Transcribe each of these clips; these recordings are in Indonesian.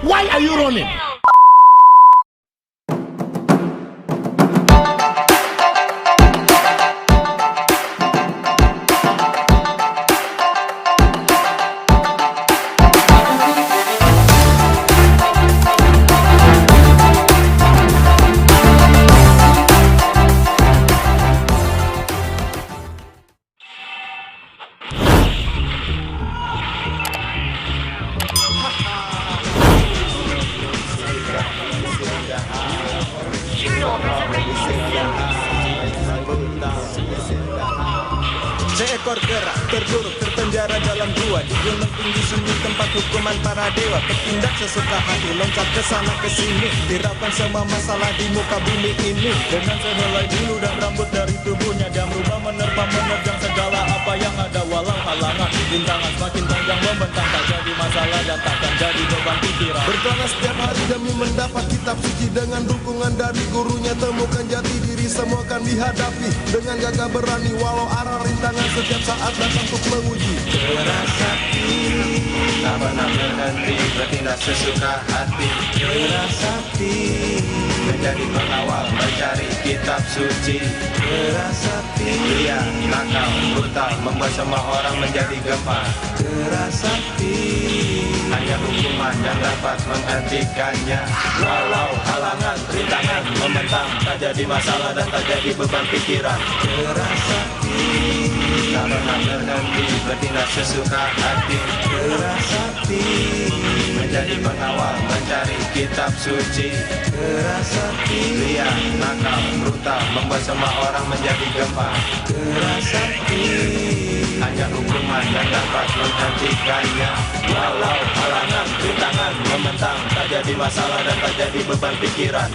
Why are you running? Seekor kera terburuk terpenjara dalam gua di gunung tinggi sunyi tempat hukuman para dewa. Bertindak sesuka hati, loncat ke sana ke sini, hiraukan semua masalah di muka bumi ini. Dengan sehelai bulu dan rambut dari tubuhnya, dia merubah menerjang segala apa yang ada. Walau halangan rintangan semakin panjang membentang, tak jadi masalah dan takkan jadi beban pikiran. Berkelana setiap hari demi mendapat kitab suci. Dengan dukungan dari gurunya temukan jati diri, semua akan dihadapi dengan gagah berani. Walau arah rintangan setiap saat datang untuk menguji. Kerasakti tak pernah berhenti, bertindak sesuka hati. Kerasakti menjadi pengawal, mencari kitab suci. Kerasakti dia nakal, brutal, membuat semua orang menjadi gempar. Kerasakti hanya hukuman yang dapat menghentikannya. Walau halangan, rintangan membentang, tak jadi masalah dan tak jadi beban pikiran. Kerasakti tak pernah berhenti, bertindak sesuka hati. Kerasakti menjadi pengawal, mencari kitab suci. Kerasakti dia nakal, brutal, membuat semua orang menjadi gempar. Kerasakti hanya hukuman yang dapat menghentikannya. Walau halangan, rintangan membentang, tak jadi masalah dan tak jadi beban pikiran.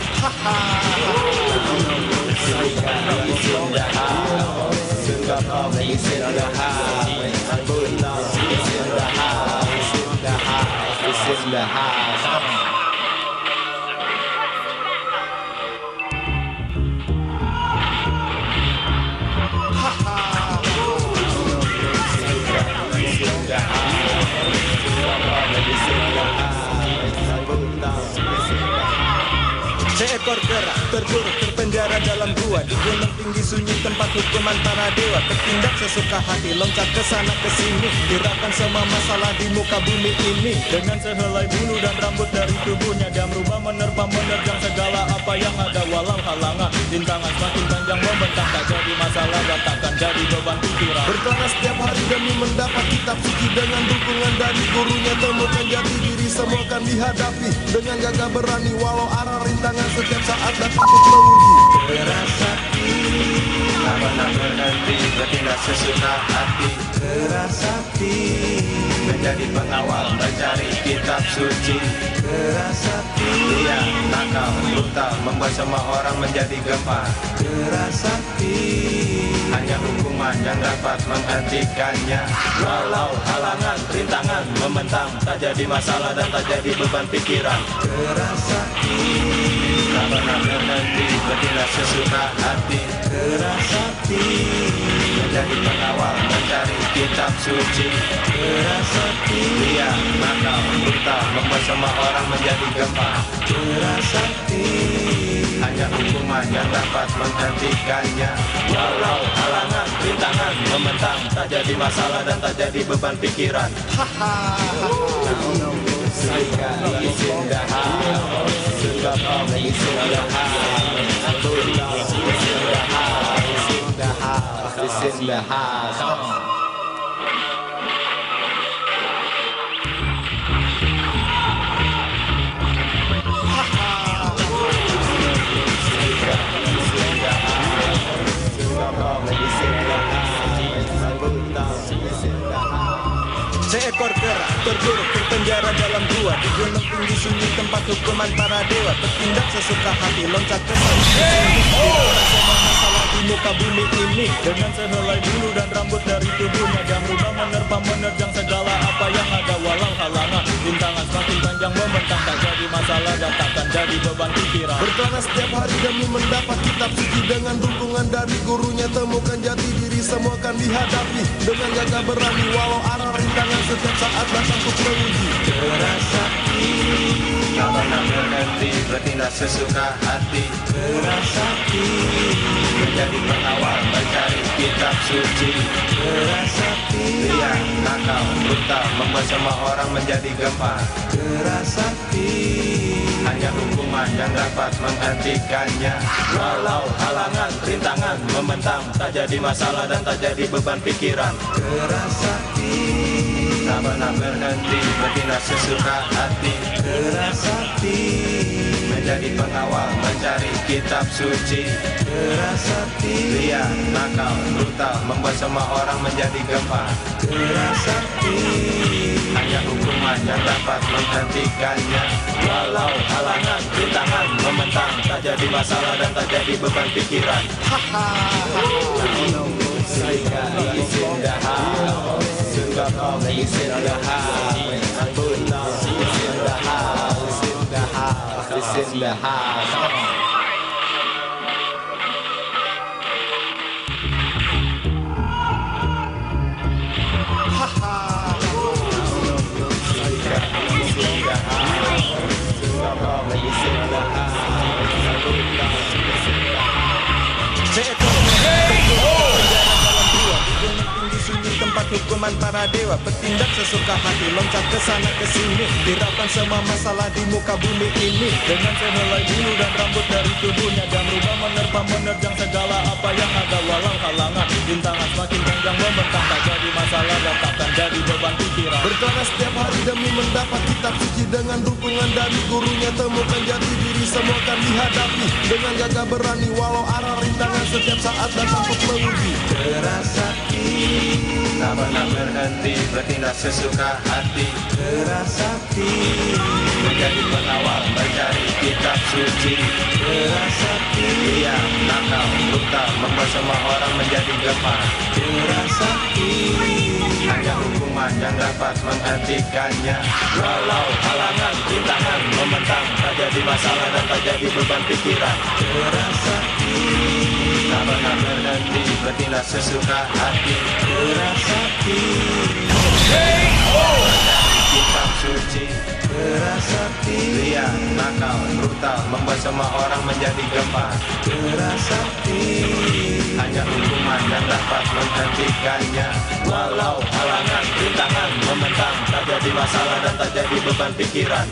Seekor kera terburuk terpenjara dalam gua di gunung tinggi sunyi tempat hukuman para dewa. Bertindak sesuka hati, loncat ke sana ke sini, hiraukan semua masalah di muka bumi ini. Dengan sehelai bulu dan rambut dari tubuhnya, dia merubah menerjang segala apa yang ada. Walau halangan rintangan semakin panjang membentang, tak jadi masalah dan takkan jadi beban pikiran. Berkelana setiap hari demi mendapat kitab suci. Dengan dukungan dari gurunya temukan jati diri, semua akan dihadapi dengan gagah berani. Walau arah rintangan setiap saat datang untuk menguji. Kerasakti tak pernah berhenti, bertindak sesuka hati. Kerasakti menjadi pengawal, mencari kitab suci. Kerasakti dia nakal, brutal, membuat semua orang menjadi gempar. Kerasakti hanya hukuman yang dapat menghentikannya. Walau halangan, rintangan membentang, tak jadi masalah dan tak jadi beban pikiran. Kerasakti tak pernah berhenti, bertindak sesuka hati. Kerasakti menjadi pengawal, mencari kitab suci. Kerasakti dia nakal, brutal, membuat semua orang menjadi gempar. Kerasakti hanya hukuman yang dapat menghentikannya. Walau halangan, rintangan membentang, tak jadi masalah dan tak jadi beban pikiran. In the house. Seekor kera terburuk terpenjara dalam gua di gunung tinggi sunyi tempat hukuman para dewa. Bertindak sesuka hati, loncat ke sana masalah di muka bumi ini. Dengan sehelai bulu dan rambut dari tubuhnya, dia merubah menerjang segala apa yang ada. Walau halangan rintangan semakin panjang membentang, tak jadi masalah dan takkan jadi beban pikiran. Berkelana setiap hari demi mendapat kitab suci. Dengan dukungan dari gurunya temukan jati diri, semua akan akan dihadapi dengan gagah berani, walau arah rintangan setiap saat datang untuk menguji. Keras hati, tak pernah berhenti, bertindak sesuka hati. Keras hati, menjadi pengawal, mencari kitab suci. Keras hati, liar, nakal, brutal, membuat semua orang menjadi gempar. Keras hati, hanya hukuman yang dapat menghentikannya. Walau halangan, rintangan, membentang, tak jadi masalah dan tak jadi beban pikiran. Keras hati, tak pernah berhenti, bertindak sesuka hati. Keras hati, menjadi pengawal, mencari kitab suci. Keras hati, liar, nakal, brutal, membuat semua orang menjadi gempar. Keras hati, hanya hukuman yang dapat menghentikannya. Walau halangan, rintangan, membentang, tak jadi masalah dan tak jadi beban pikiran. Hukuman para dewa, bertindak sesuka hati, loncat ke sana ke sini, hiraukan semua masalah di muka bumi ini dengan sehelai bulu dan rambut dari tubuhnya, dan rubah menerjang segala apa yang ada, walau halangan, rintangan semakin panjang membentang, tak jadi masalah dan takkan jadi beban pikiran. Berkelana setiap hari demi mendapat kitab suci, dengan dukungan dari gurunya temukan jati diri, semua akan dihadapi dengan gagah berani, walau arah rintangan setiap saat datang untuk menguji. Keras hati, tak pernah berhenti, bertindak sesuka hati. Keras hati, menjadi pengawal, mencari kitab suci. Keras hati, liar, nakal, brutal, membuat semua orang menjadi gempar. Keras hati, hanya hukuman yang dapat menghentikannya. Walau halangan, rintangan, membentang, tak jadi masalah dan tak jadi beban pikiran. Keras hati, tak pernah berhenti, bertindak sesuka hati. Keras hati, mencari kitab suci. Keras hati, liar, nakal, brutal, membuat semua orang menjadi gempar. Keras hati, hanya hukuman yang dapat menghentikannya. Walau halangan, rintangan, membentang, tak jadi masalah dan tak jadi beban pikiran.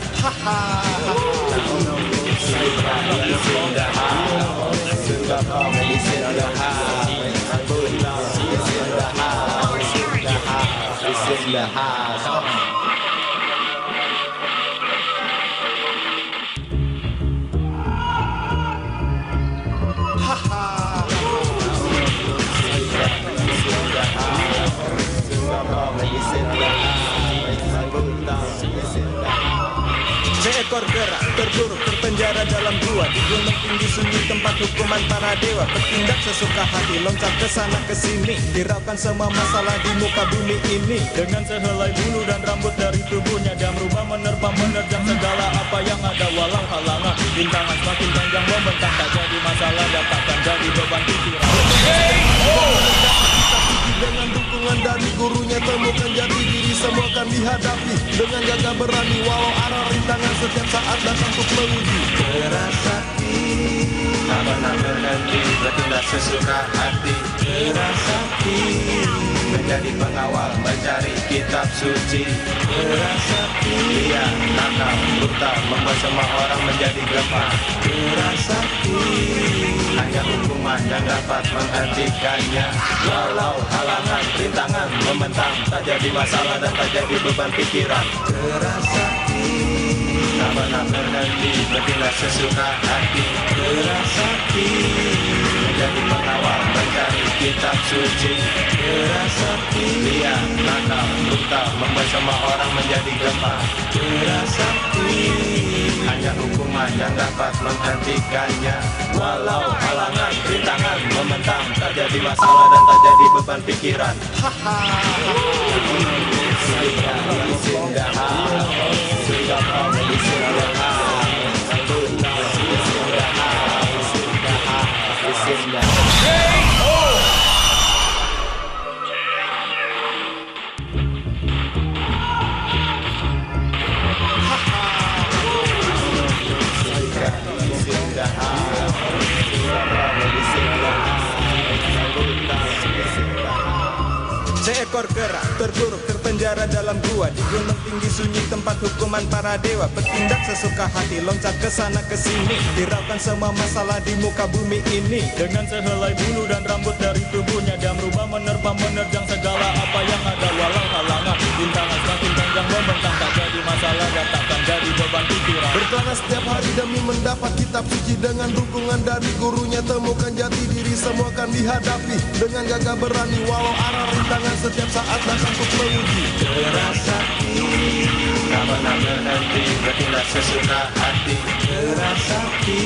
Seekor kera terburuk terpenjara dalam gua, di gunung tinggi sunyi tempat hukuman para dewa, bertindak sesuka hati, loncat ke sana ke sini, hiraukan semua masalah di muka bumi ini dengan sehelai bulu dan rambut dari tubuhnya, dan merubah menerjang segala apa yang ada, walau halangan, rintangan semakin panjang membentang, tak jadi masalah dan takkan jadi beban pikiran. Dengan dukungan dari gurunya temukan jati diri, semua akan dihadapi dengan gagah berani, walau arah rintangan setiap saat datang untuk menguji. Keras hati, tak pernah berhenti, bertindak sesuka hati. Keras hati, menjadi pengawal, mencari kitab suci. Keras hati, liar, nakal, brutal, membuat semua orang menjadi gempar. Keras hati, hanya hukuman yang dapat menghentikannya. Walau halangan, rintangan, membentang, tak jadi masalah dan tak jadi beban pikiran. Keras hati, tak pernah berhenti, bertindak sesuka hati. Keras hati, menjadi pengawal, mencari kitab suci. Keras hati, liar, nakal, brutal, membuat semua orang menjadi gempar. Keras hati, hanya hukuman yang dapat menghentikannya. Walau halangan, rintangan, membentang, tak jadi masalah dan tak jadi beban pikiran. Seekor kera terkuruk terpenjara dalam gua di gunung tinggi sunyi tempat hukuman para dewa. Bertindak sesuka hati, loncat ke sana ke sini, hiraukan semua masalah di muka bumi ini. Dengan sehelai bulu dan rambut dari tubuhnya, dia merubah menerpa menerjang segala apa yang ada. Walau halangan rintangan semakin panjang membentang, tak jadi masalah dan takkan jadi beban pikiran. Berkelana setiap hari demi mendapat kitab suci, dengan dukungan dari gurunya temukan jati diri. Semua akan dihadapi dengan gagah berani, walau arah rintangan setiap saat datang untuk menguji. Kerasakti tak pernah berhenti, bertindak sesuka hati. Kerasakti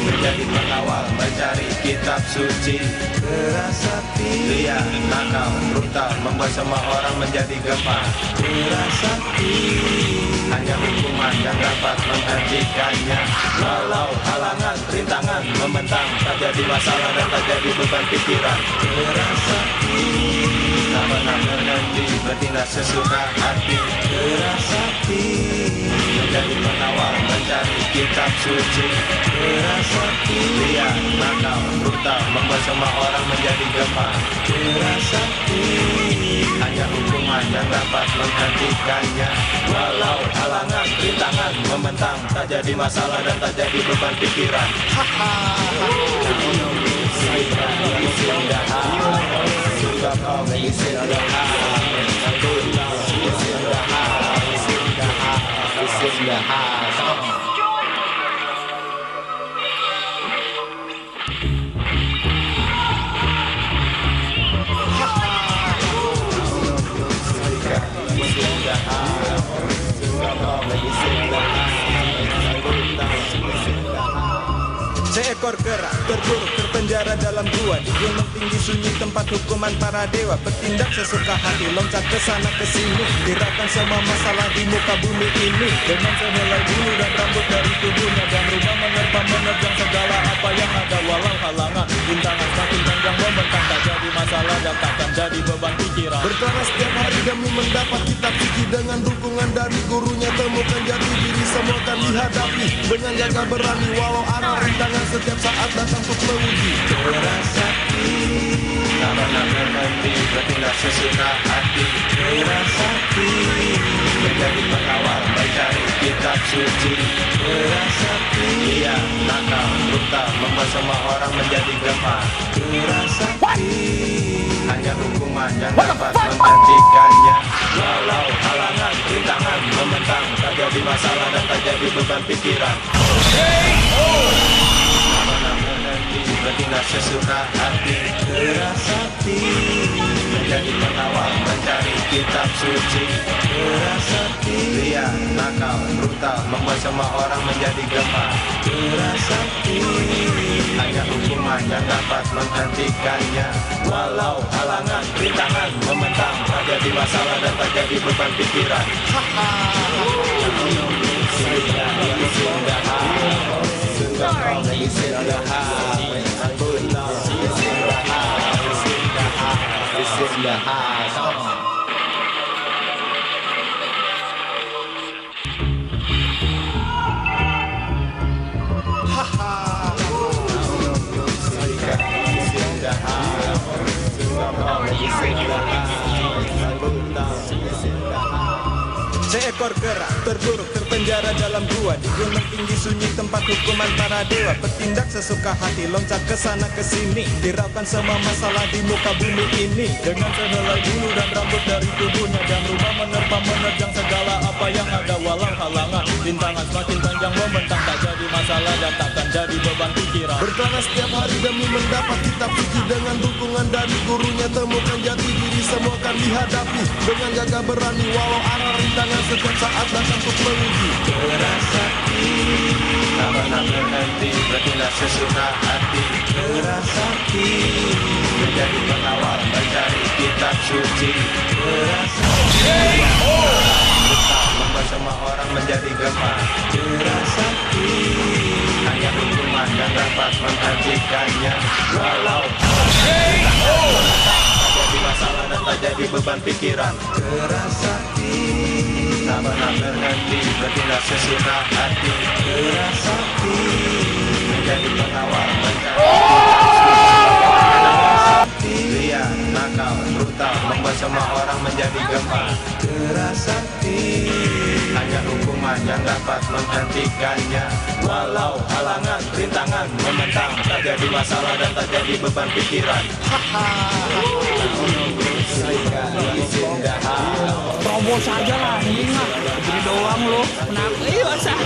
menjadi pengawal mencari kitab suci. Kerasakti dia nakal, brutal, membuat semua orang menjadi gemar. Kerasakti hanya hukuman yang dapat menghentikannya. Walau halangan, rintangan membentang, tak jadi masalah dan tak jadi beban pikiran. Kerasakti tak pernah berhenti, bertindak sesuka hati. Kerasakti menjadi pengawal mencari kitab suci. Kerasakti dia nakal, brutal, membuat semua orang menjadi gemar. Kerasakti hanya hukuman yang dapat menghentikannya. Walau halangan, rintangan membentang, tak jadi masalah dan tak jadi beban pikiran. Seekor kera terkuruk terpenjara dalam gua di gunung tinggi sunyi tempat hukuman para dewa. Bertindak sesuka hati, loncat ke sana ke sini, hiraukan semua masalah di muka bumi ini. Dengan sehelai bulu dan rambut dari tubuhnya, dan rumah menerpa menerjang segala apa yang ada. Walau halangan rintangan semakin panjang membentang, tak jadi masalah dan takkan jadi beban pikiran. Berkelana setiap hari demi mendapat kitab suci, dengan dukungan dari gurunya temukan jati diri. Semua akan dihadapi dengan gagah berani, walau arah rintangan setiap saat datang untuk menguji. Kerasakti tak pernah berhenti, bertindak sesuka hati. Kerasakti menjadi pengawal mencari kitab suci. Kerasakti dia nakal, brutal, membuat semua orang menjadi gemar. Kerasakti hanya hukuman yang dapat menghentikannya. Walau halangan, rintangan membentang, tak jadi masalah dan tak jadi beban pikiran. Tak pernah berhenti, bertindak sesuka hati. Kerasakti menjadi pengawal mencari kitab suci. Kerasakti dia nakal, brutal, membuat semua orang menjadi gemar. Kerasakti hanya hukuman yang dapat menghentikannya. Walau halangan, rintangan membentang, tak jadi masalah dan tak jadi beban pikiran. Seekor kera terkuruk terpenjara dalam gua di gunung tinggi sunyi tempat hukuman para dewa. Bertindak sesuka hati, loncat ke sana ke sini, hiraukan semua masalah di muka bumi ini. Dengan sehelai bulu dan rambut dari tubuhnya, dan rumah menerpa menerjang segala apa yang ada. Walau halangan rintangan semakin panjang membentang, tak jadi masalah dan takkan jadi beban pikiran. Berkelana setiap hari demi mendapat kitab suci, dengan dukungan dari gurunya temukan jati diri. Semua akan dihadapi dengan gagah berani, walau arah rintangan setiap saat datang untuk menguji. Kerasakti tak pernah berhenti, bertindak sesuka hati. Kerasakti menjadi pengawal mencari kitab suci. Kerasakti membuat semua orang menjadi gemar. Kerasakti hanya hukuman yang dapat menghentikannya. Walau tak jadi masalah dan tak jadi beban pikiran. Kerasakti tak pernah berhenti, bertindak sesuka hati. Kerasakti menjadi pengawal mencari kitab suci. Dia nakal, brutal, membuat semua menjadi masalah dan tak jadi beban pikiran. Terobos aja lah, anjing mah. Begini doang lo. Kenapa? Basah.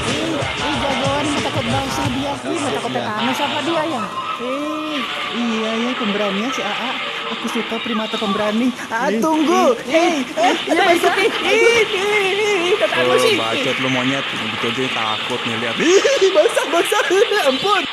Jagoan mah takut basah dia. Mah takut tetanus apa dia ya? Iya ya, pemberanian si AA. Aku suka primata pemberani. Tunggu. Ya ikuti. Tetanus sih. Bacot lu monyet, gitu aja takut nih lihat. Basah. Ampun.